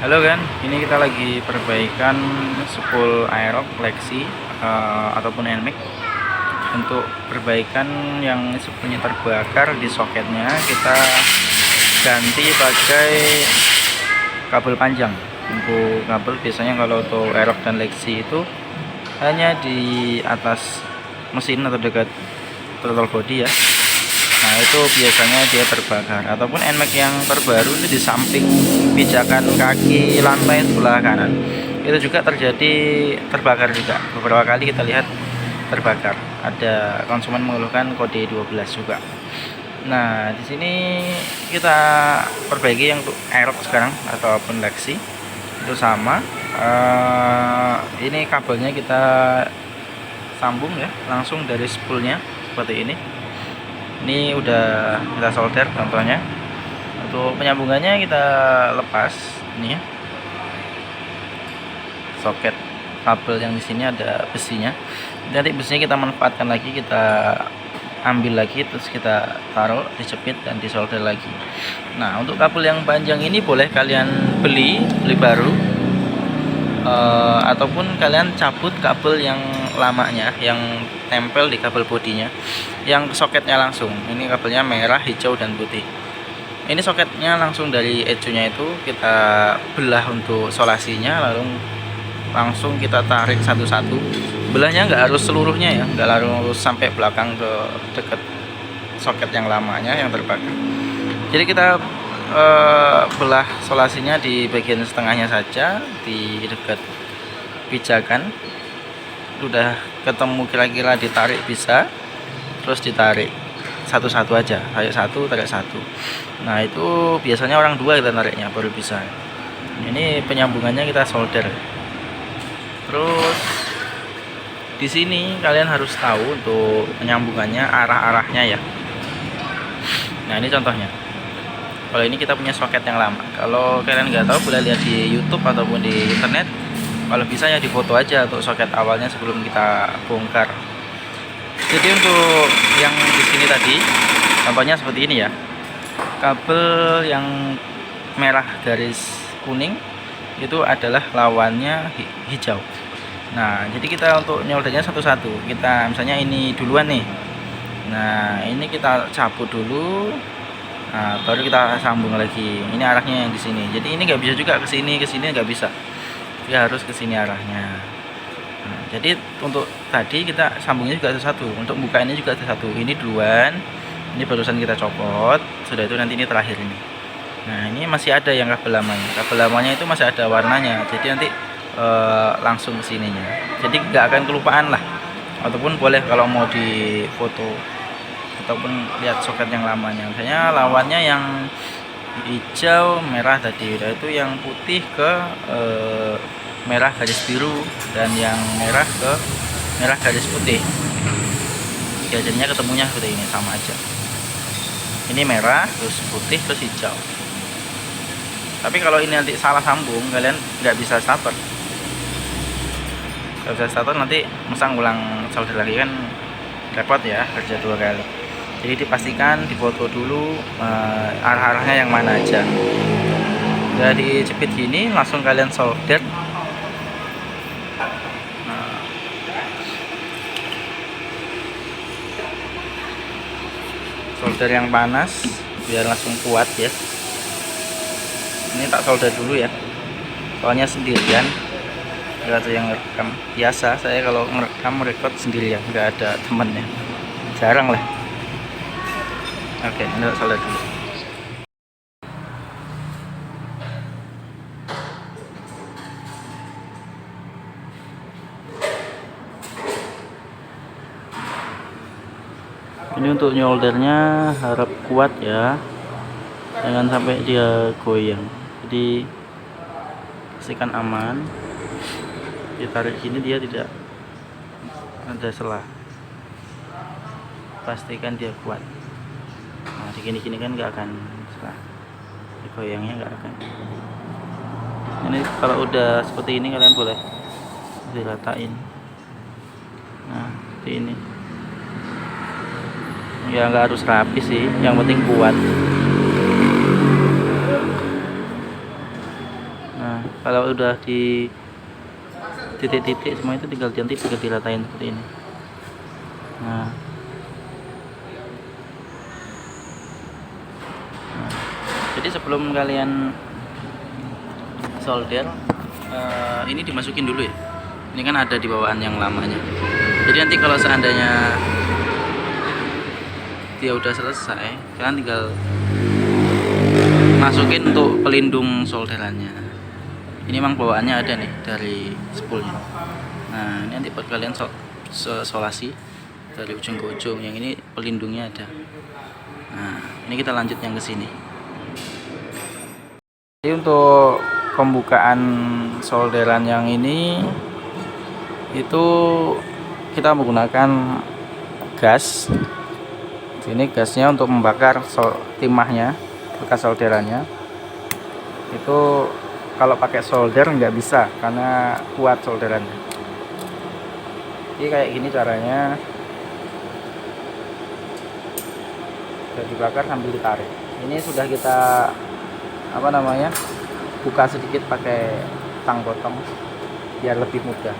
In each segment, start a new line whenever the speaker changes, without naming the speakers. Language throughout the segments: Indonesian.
Halo kan, ini kita lagi perbaikan spool aerox Lexi ataupun NMAX. Untuk perbaikan yang spoolnya terbakar di soketnya, kita ganti pakai kabel panjang. Untuk kabel biasanya kalau untuk aerox dan Lexi itu hanya di atas mesin atau dekat throttle body ya. Nah itu biasanya dia terbakar, ataupun NMAX yang terbaru itu di samping pijakan kaki lantai sebelah kanan itu juga terjadi terbakar juga. Beberapa kali kita lihat terbakar, ada konsumen mengeluhkan kode 12 juga. Nah di sini kita perbaiki yang untuk aerox sekarang ataupun Lexi itu sama. Ini kabelnya kita sambung ya langsung dari spoolnya seperti ini udah kita solder. Contohnya untuk penyambungannya kita lepas ini ya, soket kabel yang di sini ada besinya. Nanti besinya kita manfaatkan lagi, kita ambil lagi, terus kita taruh, dijepit dan disolder lagi. Nah untuk kabel yang panjang ini boleh kalian beli baru, ataupun kalian cabut kabel yang lamanya yang tempel di kabel bodinya, yang soketnya langsung. Ini kabelnya merah, hijau, dan putih. Ini soketnya langsung dari ecunya itu kita belah untuk solasinya, lalu langsung kita tarik satu-satu. Belahnya nggak harus seluruhnya ya, nggak harus sampai belakang ke dekat soket yang lamanya yang terbakar. Jadi kita belah solasinya di bagian setengahnya saja, di dekat pijakan. Udah ketemu kira-kira, ditarik bisa, terus ditarik satu-satu aja, tarik satu, tarik satu. Nah itu biasanya orang dua kita tariknya baru bisa. Ini penyambungannya kita solder. Terus di sini kalian harus tahu untuk penyambungannya arah-arahnya ya. Nah ini contohnya. Kalau ini kita punya soket yang lama. Kalau kalian nggak tahu, boleh lihat di YouTube ataupun di internet. Kalau bisa ya difoto aja untuk soket awalnya sebelum kita bongkar. Jadi untuk yang di sini tadi, contohnya seperti ini ya. Kabel yang merah garis kuning itu adalah lawannya hijau. Nah, jadi kita untuk nyoldernya satu-satu. Kita misalnya ini duluan nih. Nah, ini kita cabut dulu. Nah, baru kita sambung lagi. Ini arahnya yang di sini. Jadi ini nggak bisa juga ke sini nggak bisa. Dia harus ke sini arahnya. Nah, jadi untuk tadi kita sambungnya juga satu. Untuk buka ini juga satu. Ini duluan. Ini barusan kita copot. Sudah itu nanti ini terakhir ini. Nah, ini masih ada yang kabel lamanya. Kabel lamanya itu masih ada warnanya. Jadi nanti langsung ke sininya. Jadi nggak akan kelupaan lah. Ataupun boleh kalau mau di foto ataupun lihat soket yang lamanya, misalnya lawannya yang hijau merah tadi, udah itu yang putih ke merah garis biru, dan yang merah ke merah garis putih. Jadinya ketemunya seperti ini, sama aja. Ini merah terus putih terus hijau. Tapi kalau ini nanti salah sambung, kalian nggak bisa starter. Nggak bisa starter, nanti masang ulang solder lagi kan repot ya, kerja dua kali. Jadi dipastikan difoto dulu arah-arahnya yang mana aja. Udah dijepit gini, langsung kalian solder. Solder yang panas biar langsung kuat ya. Ini tak solder dulu ya, soalnya sendirian, nggak ada yang ngerekam. Biasa saya kalau ngerekam record sendirian, nggak ada temennya, jarang lah. Oke, ini solder dulu. Ini untuk nyoldernya harap kuat ya, jangan sampai dia goyang. Jadi pastikan aman. Ditarik gini dia tidak ada selah. Pastikan dia kuat. Nah, gini-gini kan nggak akan selah. Goyangnya nggak akan. Ini kalau udah seperti ini kalian boleh diratain. Nah, seperti ini. Ya nggak harus rapi sih, yang penting kuat. Nah, kalau udah di titik-titik semua itu tinggal diratain seperti ini. Nah, jadi sebelum kalian solder, ini dimasukin dulu ya. Ini kan ada di bawaan yang lamanya. Jadi nanti kalau seandainya dia udah selesai, kalian tinggal masukin untuk pelindung solderannya. Ini memang bawaannya ada nih dari spoolnya. Nah, ini nanti buat kalian solasi dari ujung ke ujung. Yang ini pelindungnya ada. Nah, ini kita lanjut yang ke sini. Jadi untuk pembukaan solderan yang ini itu kita menggunakan gas. Ini gasnya untuk membakar timahnya, bekas solderannya. Itu kalau pakai solder nggak bisa karena kuat solderannya. Jadi kayak gini caranya, sudah dibakar sambil ditarik. Ini sudah kita buka sedikit pakai tang potong biar lebih mudah.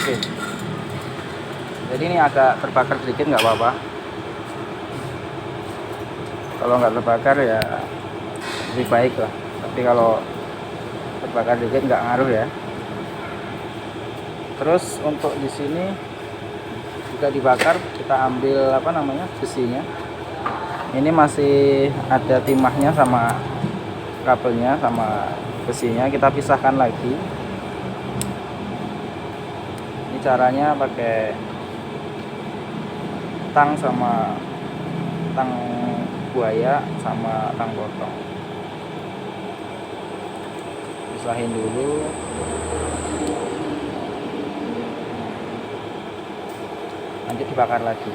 Oke, jadi ini agak terbakar sedikit nggak apa-apa. Kalau nggak terbakar ya lebih baik lah, tapi kalau terbakar dikit nggak ngaruh ya. Terus untuk di sini jika dibakar, kita ambil besinya. Ini masih ada timahnya sama kabelnya sama besinya, kita pisahkan lagi. Ini caranya pakai tang buaya sama tang potong. Pisahin dulu. Lanjut dibakar lagi.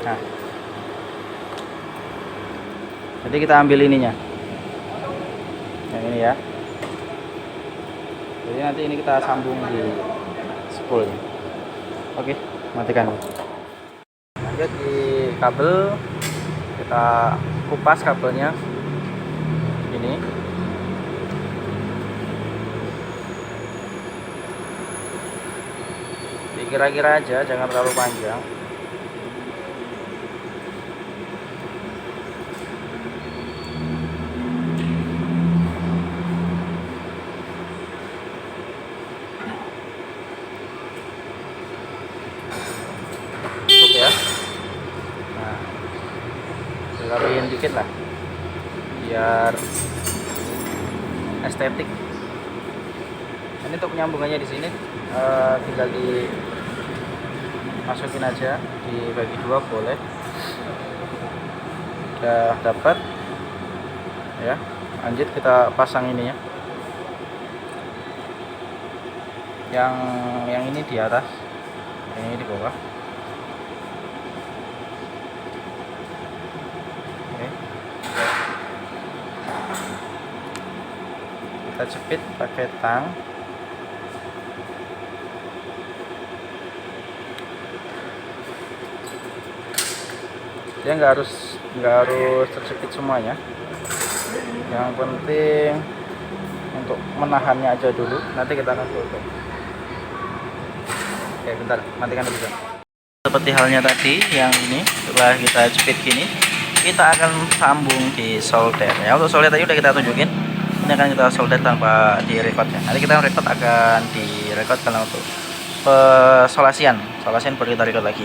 Nah, jadi kita ambil ininya, yang ini ya. Jadi nanti ini kita sambung di spoolnya. Oke, matikan. Lanjut di kabel, kita kupas kabelnya ini. Kira-kira aja, jangan terlalu panjang. Cukup ya. Nah, rapiin dikit lah biar estetik. Ini untuk penyambungannya di sini tinggal dimasukin aja, dibagi dua boleh. Udah dapat ya. Lanjut kita pasang ini ya. Yang ini di atas, yang ini di bawah. Oke. Kita jepit pakai tang. Dia nggak harus terjepit semuanya. Yang penting untuk menahannya aja dulu. Nanti kita akan tutup. Oke, bentar, matikan dulu. Seperti halnya tadi yang ini, setelah kita jepit gini, kita akan sambung di solder. Ya, untuk solder tadi udah kita tunjukin. Ini akan kita solder tanpa direcord ya. Nanti kita record akan direcord kalau untuk solasian baru kita record lagi.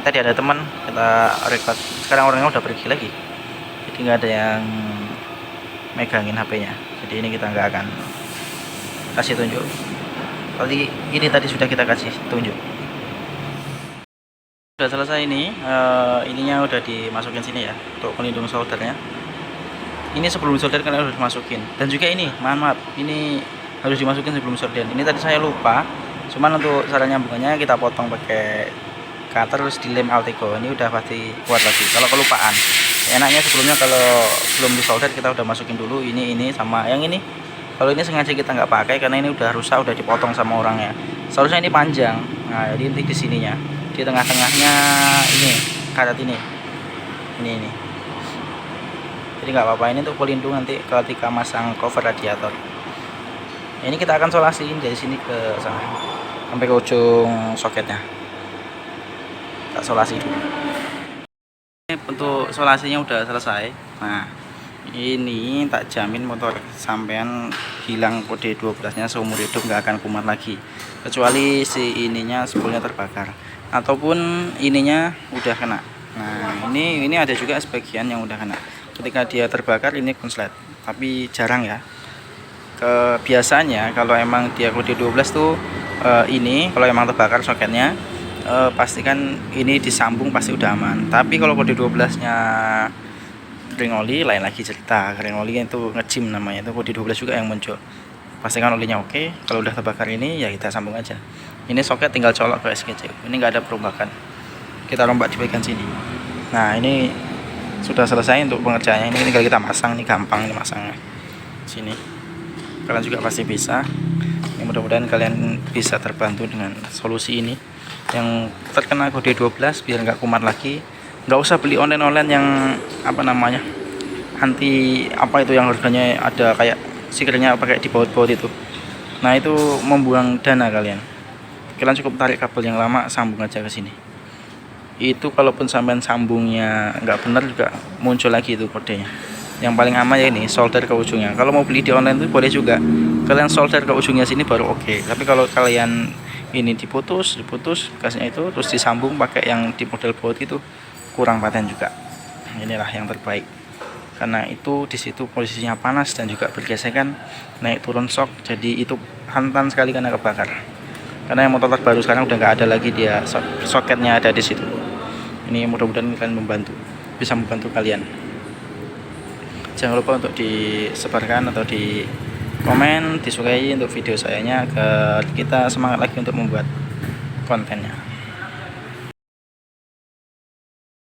Tadi ada teman kita record, sekarang orangnya udah pergi lagi, jadi nggak ada yang megangin HP-nya. Jadi ini kita nggak akan kasih tunjuk. Ini tadi sudah kita kasih tunjuk. Sudah selesai ini, ininya udah dimasukin sini ya untuk pelindung soldernya. Ini sebelum solder kalian harus masukin, dan juga ini maaf ini harus dimasukin sebelum solder. Ini tadi saya lupa, cuman untuk cara nyambungannya kita potong pakai cutter terus dilem Alteco, ini udah pasti kuat lagi. Kalau kelupaan, enaknya sebelumnya kalau belum disolder kita udah masukin dulu ini sama yang ini. Kalau ini sengaja kita nggak pakai karena ini udah rusak, udah dipotong sama orangnya. Seharusnya ini panjang. Nah, jadi intik di sininya, di tengah-tengahnya ini karet ini. Jadi nggak apa-apa, ini untuk pelindung nanti ketika masang cover radiator. Ini kita akan solasiin dari sini ke sana sampai ke ujung soketnya. Tak solasi dulu. Untuk solasinya udah selesai. Nah, ini tak jamin motor sampean hilang kode 12 nya seumur hidup, nggak akan kumat lagi, kecuali si ininya spoolnya terbakar ataupun ininya udah kena. Nah, ini ada juga sebagian yang udah kena ketika dia terbakar, ini konslet, tapi jarang ya. Biasanya kalau emang dia kode 12 tuh ini kalau emang terbakar soketnya, pastikan ini disambung pasti udah aman. Tapi kalau kode 12 nya ring oli lain lagi cerita. Ring oli itu ngejim namanya, itu kode 12 juga yang muncul. Pastikan olinya oke. Kalau udah terbakar ini ya kita sambung aja. Ini soket tinggal colok ke SKCU, ini nggak ada perombakan, kita rombak di bagian sini. Nah, ini sudah selesai untuk pengerjaannya. Ini tinggal kita pasang, ini gampang ini masangnya. Sini kalian juga pasti bisa. Ini mudah-mudahan kalian bisa terbantu dengan solusi ini yang terkena kode 12 biar nggak kumat lagi. Nggak usah beli online yang apa namanya anti apa itu, yang harganya ada kayak stikernya pakai di baut-baut itu. Nah, itu membuang dana kalian cukup tarik kabel yang lama, sambung aja ke sini. Itu kalaupun sampean sambungnya nggak benar juga muncul lagi itu kodenya. Yang paling aman ya ini solder ke ujungnya. Kalau mau beli di online itu boleh juga kalian solder ke ujungnya sini baru oke. Tapi kalau kalian ini diputus bekasnya itu terus disambung pakai yang di model baut itu, kurang paten juga. Inilah yang terbaik, karena itu di situ posisinya panas dan juga bergesekan, naik turun shock, jadi itu rentan sekali karena kebakar. Karena yang motor terbaru sekarang udah nggak ada lagi dia soketnya ada di situ. Ini mudah-mudahan kalian bisa membantu kalian. Jangan lupa untuk disebarkan atau di komen, disukai untuk video sayanya, agar kita semangat lagi untuk membuat kontennya.